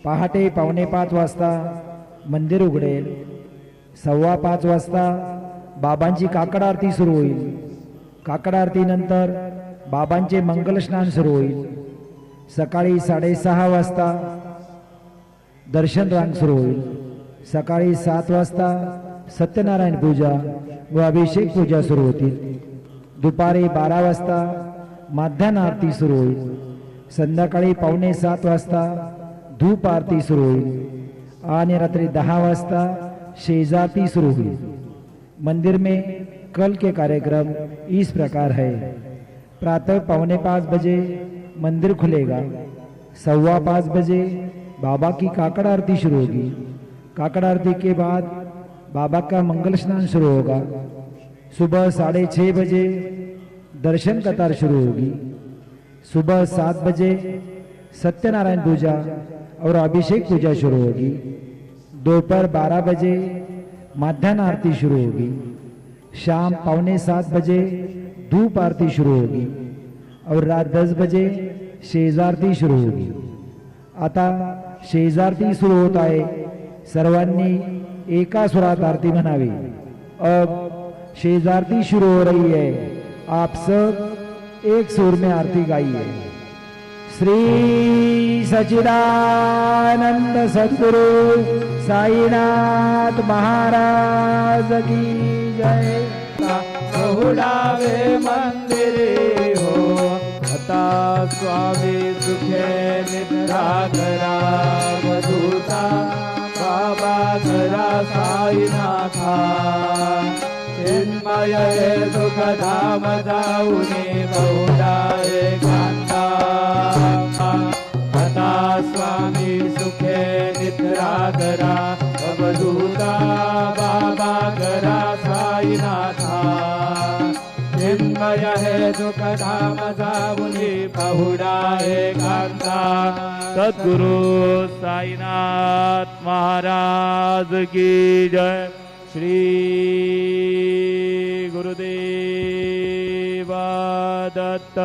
पहाटे 4:45 वाजता मंदिर उघडेल. 5:15 वाजता बाबांची काकड आरती सुरू होईल. काकड आरतीनंतर बाबांचे मंगल स्नान सुरू होईल. सकाळी 6:30 वाजता दर्शन रांग सुरू होईल. सकाळी 7 वाजता सत्यनारायण पूजा व अभिषेक पूजा सुरू होतील. दुपारी 12 वाजता माध्यान्ह आरती सुरू होईल. संध्याकाळी 6:45 वाजता धूप आरती सुरू होईल आणि रात्री 10 वाजता शेजारती शुरू हुई. मंदिर में कल के कार्यक्रम इस प्रकार है. प्रातः 4:45 बजे मंदिर खुलेगा. 5:15 बजे बाबा की काकड़ आरती शुरू होगी. काकड़ आरती के बाद बाबा का मंगल स्नान शुरू होगा. सुबह 6:30 बजे दर्शन कतार शुरू होगी. सुबह 7 बजे सत्यनारायण पूजा और अभिषेक पूजा शुरू होगी. दोपहर 12 बजे माध्यान्ह आरती शुरू होगी. शाम 6:45 बजे धूप आरती शुरू होगी और रात 10 बजे शेजारती शुरू होगी. आता शेजारती सुरू होत आहे. सर्वांनी एका सुरात आरती म्हणावी. अब शेजारती शुरू हो रही है. आप सब एक सुर में आरती गाइए. श्री सच्चिदानंद सद्गुरु साईनाथ महाराज की जय. बहुडावे मंदिरे हो आता स्वामी सुखे निद्रा करा. वधूता बाबा करा साईनाथा. चिन्मय सुखधाम जाऊनी बहुडावे कांता. आता स्वामी सुखे निद्रा करा. अवधूता बाबा करा साईनाथा. चिन्मय है दुख धाम जाऊनी बहुडा एकांता. सद्गुरु साईनाथ महाराज की जय. श्री गुरुदेव दत्त.